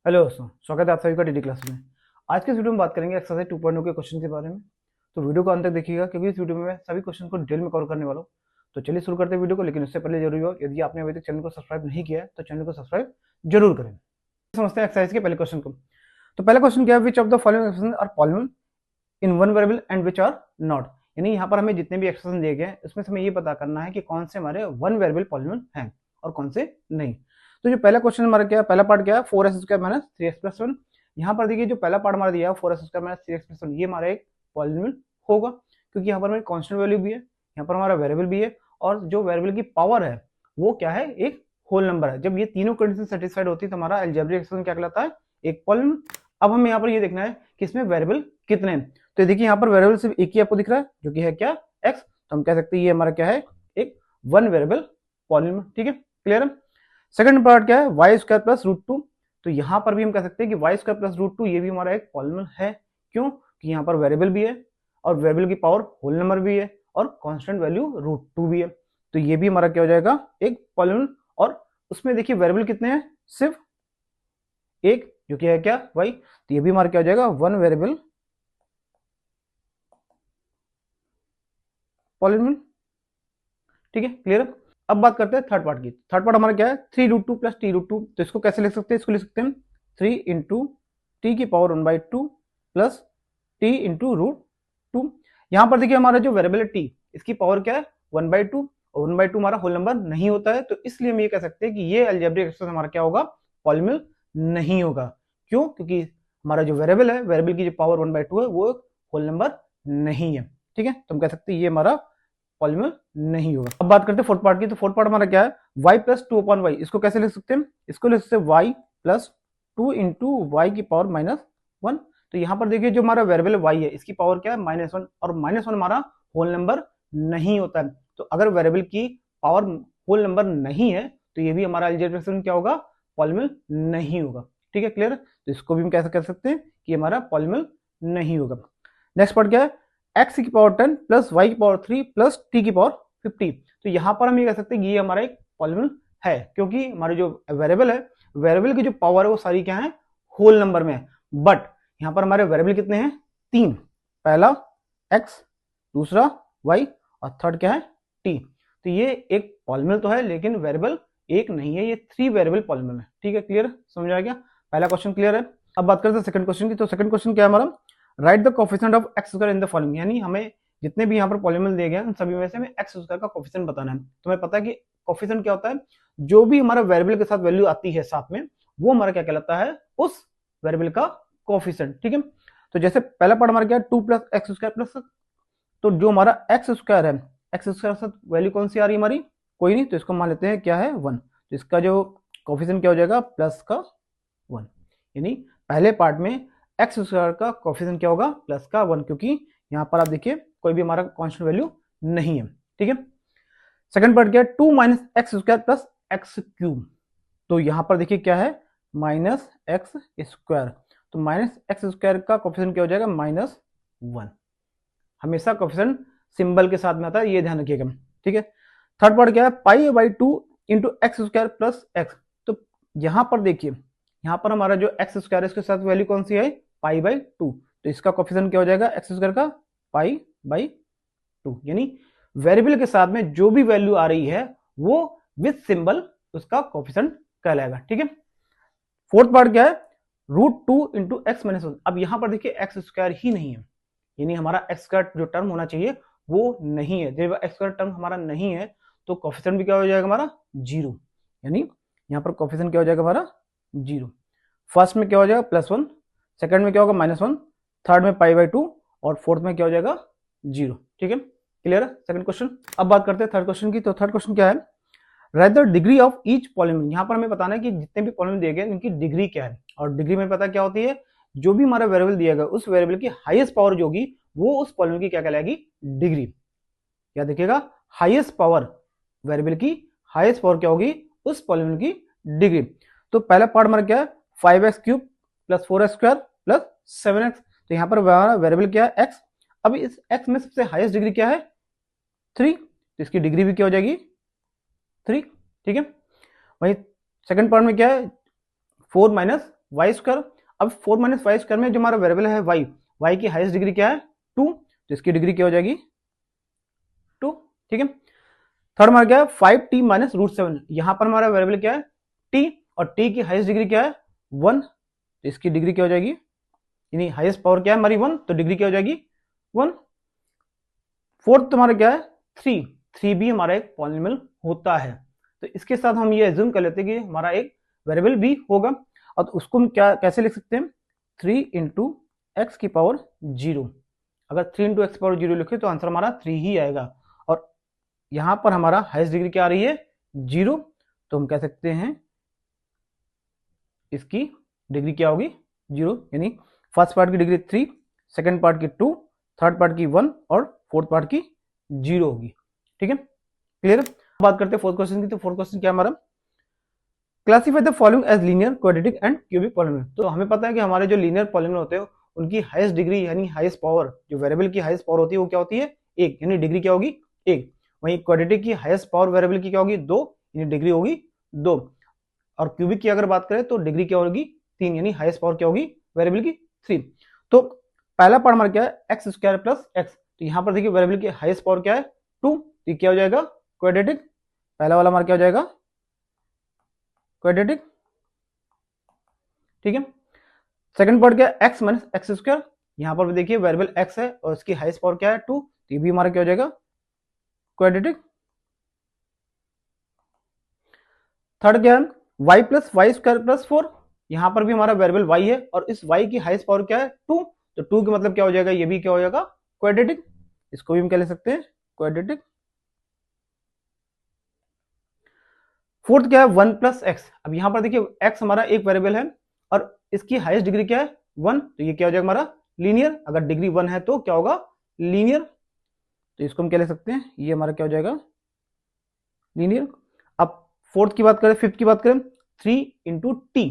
Hello दोस्तों, स्वागत है आप सभी का डीडी क्लास में। आज के इस वीडियो में बात करेंगे एक्सरसाइज 2.0 के क्वेश्चन के बारे में। तो वीडियो को अंत तक देखिएगा क्योंकि इस वीडियो में मैं सभी क्वेश्चन को डिटेल में कवर करने वाला हूँ। तो चलिए शुरू करते हैं वीडियो को, लेकिन उससे पहले जरूरी हो, यदि आपने अभी तक चैनल को सब्सक्राइब नहीं किया है तो चैनल को सब्सक्राइब जरूर करें। समझते हैं एक्सरसाइज के पहले क्वेश्चन को। तो पहला क्वेश्चन क्या है, which of the following expression are polynomial in one variable and which are not. यानी यहाँ पर हमें जितने भी एक्सप्रेशन दिए गए हैं उसमें से हमें ये पता करना है कि कौन से हमारे वन वेरिएबल पॉलिनॉमियल हैं और कौन से नहीं। तो जो पहला क्वेश्चन हमारा क्या है, पहला पार्ट क्या है, 4x² माइनस 3x+1। यहाँ पर देखिए जो पहला पार्ट हमारा दिया है 4x² माइनस 3x+1, ये हमारा एक पॉलिनॉमियल होगा क्योंकि यहाँ पर हमारी कांस्टेंट वैल्यू भी है, यहाँ पर हमारा वेरिएबल भी है और जो वेरिएबल की पावर है वो क्या है, एक होल नंबर है। जब ये तीनों कंडीशन सेटिस्फाइड होती है तो हमारा अलजेब्रिक एक्सप्रेशन क्या कहलाता है, एक पॉलिनॉमियल। अब हमें यहाँ पर ये देखना है कि इसमें वेरिएबल कितने हैं। तो देखिए यहाँ पर वेरिएबल सिर्फ एक ही आपको दिख रहा है जो कि है क्या, x। तो हम कह सकते हैं ये हमारा क्या है, एक वन वेरिएबल पॉलिनॉमियल। ठीक है, क्लियर है। सेकंड पार्ट क्या है, y² प्लस √2। तो यहाँ पर भी हम कह सकते हैं कि y² प्लस √2 ये भी हमारा एक पॉलिनॉमियल है। क्यों कि यहाँ पर वेरिएबल भी है और वेरिएबल की पावर होल नंबर भी है और कांस्टेंट वैल्यू √2 भी है। तो ये भी हमारा क्या हो जाएगा, एक पॉलिनॉमियल। और उसमें देखिए वेरिएबल कितने हैं, सिर्फ एक जो कि है क्या, y। तो ये भी हमारा क्या हो जाएगा, वन वेरिएबल पॉलिनॉमियल। ठीक है, क्लियर है। अब बात करते हैं थर्ड पार्ट की। थर्ड पार्ट हमारा क्या है, 3√2 प्लस t√2। तो इसको कैसे लिख सकते हैं, इसको लिख सकते हैं 3 इंटू टी की पावर 1/2 प्लस t इंटू √2। यहाँ पर देखिए हमारा जो वेरिएबल है t, इसकी पावर क्या है 1/2 और 1/2 हमारा होल नंबर नहीं होता है। तो इसलिए हम ये कह सकते हैं कि ये अलजेब्रिक एक्सप्रेशन हमारा क्या होगा, पॉलिनॉमियल नहीं होगा। क्यों, क्योंकि हमारा जो वेरिएबल है, वेरिएबल की जो पावर 1/2 है वो होल नंबर नहीं है। ठीक है, तो हम कह सकते हैं ये हमारा पॉलिनॉमियल नहीं होगा। अब बात करते हैं फोर्थ पार्ट की। तो फोर्थ पार्ट हमारा क्या है, y प्लस 2/y। इसको कैसे लिख सकते हैं, इसको लिख सकते हैं y प्लस 2 इंटू वाई की पावर -1। तो यहाँ पर देखिए जो हमारा वेरिएबल y है इसकी पावर क्या है, -1, और -1 हमारा होल नंबर नहीं होता है। तो अगर वेरिएबल की पावर होल नंबर नहीं है तो ये भी हमारा अलजेब्रिक एक्सप्रेशन क्या होगा, पॉलिनॉमियल नहीं होगा। ठीक है, क्लियर है। तो इसको भी हम कैसे कर सकते हैं कि हमारा पॉलिनॉमियल नहीं होगा। नेक्स्ट पार्ट क्या है, x की पावर 10 प्लस y की पावर 3 प्लस t की पावर 50। तो यहाँ पर हम ये कह सकते हैं कि ये हमारा एक पॉलिनॉमियल है क्योंकि हमारे जो वेरिएबल है, वेरिएबल की जो पावर है वो सारी क्या है, होल नंबर में है। बट यहाँ पर हमारे वेरिएबल कितने हैं, तीन। पहला x, दूसरा y और थर्ड क्या है, t। तो ये एक पॉलिनॉमियल तो है लेकिन वेरिएबल एक नहीं है, ये 3 वेरिएबल पॉलिनॉमियल है। ठीक है, क्लियर, समझ आ गया। पहला क्वेश्चन क्लियर है। अब बात करते हैं सेकंड क्वेश्चन की। तो सेकंड क्वेश्चन क्या है हमारा, right the coefficient of x² in the following. यानी हमें जितने भी यहाँ पर पॉलिनॉमियल दिए गए हैं उन सभी में से हमें x² का कोफिशिएंट बताना है। तुम्हें पता है कि कोफिशिएंट क्या होता है, जो भी हमारा वेरिएबल के साथ वैल्यू आती है साथ में, वो हमारा क्या कहलाता है, उस वेरिएबल का कोफिशिएंट। ठीक है, तो जैसे पहला पार्ट हमारा क्या है, 2 प्लस x² प्लस, तो जो हमारा x² है, x² के साथ वैल्यू कौन सी आ रही है हमारी, कोई नहीं, तो इसको मान लेते हैं क्या है, 1। तो इसका जो कोफिशिएंट क्या हो जाएगा, प्लस का 1। यानी पहले पार्ट में x² का कोफिशिएंट क्या होगा, प्लस का 1, क्योंकि यहाँ पर आप देखिए कोई भी हमारा कांस्टेंट वैल्यू नहीं है। ठीक है, सेकंड पार्ट क्या है, 2 माइनस x² प्लस x³। तो यहाँ पर देखिए क्या है, -x²। तो -x² का कोफिशिएंट क्या हो जाएगा, -1। हमेशा कोफिशिएंट सिंबल के साथ में आता है, ये ध्यान रखिएगा। ठीक है, थर्ड पार्ट क्या है, π/2 इंटू x² प्लस x। तो यहाँ पर देखिए, यहाँ पर हमारा जो x² है इसके साथ वैल्यू कौन सी है, π/2। तो इसका कोफिशिएंट क्या हो जाएगा, x² का π/2। यानी वेरिएबल के साथ में जो भी वैल्यू आ रही है वो विद सिंबल उसका कोफिशिएंट कहलाएगा। ठीक है, फोर्थ पार्ट क्या है, √2 इंटू x - 1। अब यहाँ पर देखिए x² ही नहीं है, यानी हमारा x² जो टर्म होना चाहिए वो नहीं है। जब x² टर्म हमारा नहीं है तो कोफिशिएंट भी क्या हो जाएगा हमारा, 0। यानी यहाँ पर कोफिशिएंट क्या हो जाएगा हमारा, 0। फर्स्ट में क्या हो जाएगा, +1, सेकंड में क्या होगा, -1, थर्ड में π/2 और फोर्थ में क्या हो जाएगा, 0। ठीक है, क्लियर है सेकंड क्वेश्चन। अब बात करते हैं थर्ड क्वेश्चन की। तो थर्ड क्वेश्चन क्या है, right the degree of each polynomial. यहाँ पर हमें बताना है कि जितने भी पॉलिनॉमियल दिए गए इनकी डिग्री क्या है। और डिग्री में पता क्या होती है, जो भी हमारा वेरिएबल दिया गया उस वेरिएबल की हाईएस्ट पावर जो होगी वो उस पॉलिनॉमियल की क्या कहलाएगी, डिग्री। क्या देखिएगा, हाईएस्ट पावर, वेरिएबल की हाईएस्ट पावर क्या होगी, उस पॉलिनॉमियल की डिग्री। तो पहला पार्ट हमारा क्या है, 5x³ plus 4x² plus 7x। तो यहाँ पर हमारा वेरिएबल क्या है, x। अब इस x में सबसे हाईएस्ट डिग्री क्या है, 3। तो इसकी डिग्री भी क्या हो जाएगी, 3। ठीक है, वही सेकंड पार्ट में क्या है, 4 - वाई स्क्वायर। अब 4 माइनस वाई स्क्वायर में जो हमारा वेरिएबल है वाई, वाई की हाईएस्ट डिग्री क्या है 2, तो इसकी डिग्री क्या हो जाएगी 2। ठीक है, थर्ड हमारा क्या है 5t माइनस रूट 7, यहां पर हमारा वेरिएबल क्या है t, और t की हाईएस्ट डिग्री क्या है 1, तो इसकी डिग्री क्या हो जाएगी, यानी हाईएस्ट पावर क्या है हमारी 1, तो डिग्री क्या हो जाएगी 1। फोर्थ तुम्हारा क्या है 3, 3 भी हमारा एक पॉलिनोमियल होता है, तो इसके साथ हम ये एज्यूम कर लेते हैं कि हमारा एक वेरिएबल भी होगा, और उसको हम क्या कैसे लिख सकते हैं 3 इंटू एक्स की पावर 0। अगर 3 इंटू एक्स पावर 0 लिखे तो आंसर हमारा 3 ही आएगा, और यहां पर हमारा हाईएस्ट डिग्री क्या आ रही है 0, तो हम कह सकते हैं इसकी डिग्री क्या होगी 0, यानी फर्स्ट पार्ट की डिग्री 3, सेकंड पार्ट की 2, थर्ड पार्ट की 1 और फोर्थ पार्ट की 0 होगी। ठीक है, क्लियर। बात करते हैं फोर्थ क्वेश्चन की, तो फोर्थ क्वेश्चन क्या है हमारा, classify the following as linear, quadratic and cubic polynomial. तो हमें पता है कि हमारे जो लीनियर पॉलिनोमियल होते हैं उनकी हाईएस्ट डिग्री यानी हाईएस्ट पावर, जो वेरिएबल की हाईएस्ट पावर होती है वो क्या होती है 1, यानी डिग्री क्या होगी 1। वहीं क्वाड्रेटिक की हाईएस्ट पावर वेरिएबल की क्या होगी 2, यानी डिग्री होगी 2। और क्यूबिक की अगर बात करें तो डिग्री क्या होगी 3, यानी हाईएस्ट पावर क्या होगी वेरिएबल की 3। तो पहला पार्ट हमारा क्या है एक्स स्क्वायर प्लस एक्स, तो यहां पर देखिए वेरिएबल की हाईएस्ट पावर क्या है 2, तो क्या हो जाएगा क्वाड्रेटिक, पहला वाला हमारा क्या हो जाएगा क्वाड्रेटिक। ठीक है, सेकंड पार्ट क्या है एक्स माइनस एक्स स्क्वायर, यहां पर भी देखिए वेरिएबल एक्स है और इसकी हाईएस्ट पावर क्या है 2, तो ये भी हमारा क्या हो जाएगा क्वाड्रेटिक। थर्ड क्या है y plus y square plus 4, यहां पर भी हमारा वेरिएबल y है और इस y की हाईएस्ट पावर क्या है 2, तो 2 का मतलब क्या हो जाएगा, ये भी क्या हो जाएगा क्वाड्रेटिक, इसको भी हम क्या ले सकते हैं क्वाड्रेटिक। फोर्थ क्या है 1 प्लस एक्स, अब यहां पर देखिए x हमारा एक वेरिएबल है और इसकी हाईएस्ट डिग्री क्या है 1, तो ये क्या हो जाएगा हमारा लीनियर, अगर डिग्री 1 है तो क्या होगा लीनियर, तो इसको हम क्या ले सकते हैं, ये हमारा क्या हो जाएगा लीनियर। अब फोर्थ की बात करें, फिफ्थ की बात करें 3 इंटू टी,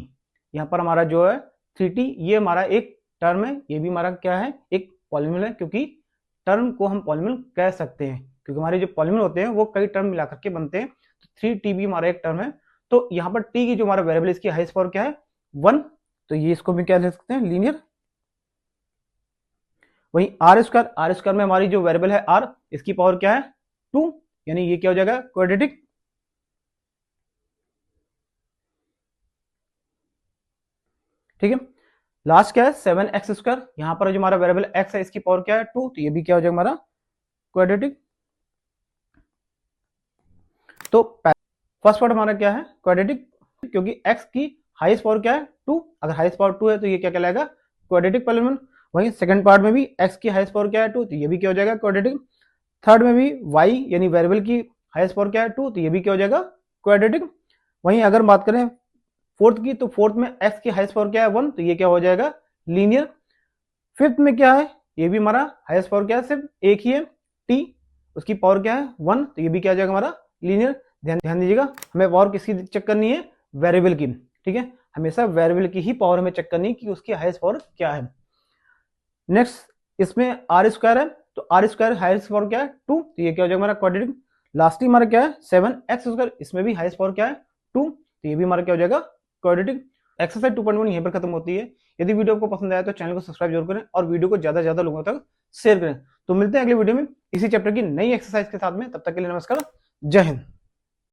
यहां पर हमारा जो है 3t, ये हमारा एक टर्म है, ये भी हमारा क्या है एक पॉलिनोमियल है, क्योंकि टर्म को हम पॉलिनोमियल कह सकते हैं क्योंकि हमारे जो पॉलिनोमियल होते हैं वो कई टर्म मिला करके बनते हैं, तो 3t भी हमारा एक टर्म है। तो यहाँ पर t की जो हमारा वेरिएबल इसकी हाईएस्ट पावर क्या है 1, तो ये इसको भी क्या ले सकते हैं लीनियर। वही आर स्क्वायर में हमारी जो वेरिएबल है r, इसकी पावर क्या है 2, यानी ये क्या हो जाएगा क्वाड्रेटिक। ठीक है, लास्ट क्या है 7x स्क्वायर, यहां पर जो हमारा वेरिएबल x है इसकी पावर क्या है 2, तो ये भी क्या हो जाएगा हमारा क्वाड्रेटिक। तो फर्स्ट पार्ट हमारा क्या है क्वाड्रेटिक, क्योंकि x की हाईएस्ट पावर क्या है 2, अगर हाईएस्ट पावर 2 है तो ये क्या कहलाएगा क्वाड्रेटिक पॉलिनोमियल। वहीं सेकंड पार्ट में भी x की हाईएस्ट पावर क्या है 2, तो ये भी क्या हो जाएगा क्वाड्रेटिक। थर्ड में भी y यानी वेरिएबल की हाईएस्ट पावर क्या है 2, तो ये भी क्या हो जाएगा क्वाड्रेटिक। वहीं अगर बात करें फोर्थ की, तो फोर्थ में x की हाईएस्ट पावर क्या है 1, तो ये क्या हो जाएगा लीनियर। फिफ्थ में क्या है, ये भी हमारा हाईएस्ट पावर क्या है सिर्फ एक ही है t, उसकी पावर क्या है 1, तो ये भी क्या हो जाएगा हमारा लीनियर। ध्यान दीजिएगा, हमें पावर किसकी चेक करनी है वेरिएबल की। ठीक है, हमेशा वेरिएबल की ही पावर हमें चेक करनी है कि उसकी हाईएस्ट पावर क्या है। नेक्स्ट इसमें आर स्क्वायर है, तो आर स्क्वायर हाईएस्ट पावर क्या है 2, तो ये क्या हो जाएगा हमारा क्वाड्रेटिक। लास्टली हमारा क्या है 7x स्क्वायर, इसमें भी हाईएस्ट पावर क्या है 2, तो ये भी हमारा क्या हो जाएगा क्वाड्रेटिक। एक्सरसाइज 2.1 यहीं पर खत्म होती है। यदि वीडियो आपको पसंद आया तो चैनल को सब्सक्राइब जरूर करें और वीडियो को ज्यादा से ज्यादा लोगों तक शेयर करें। तो मिलते हैं अगले वीडियो में इसी चैप्टर की नई एक्सरसाइज के साथ में, तब तक के लिए नमस्कार, जय हिंद।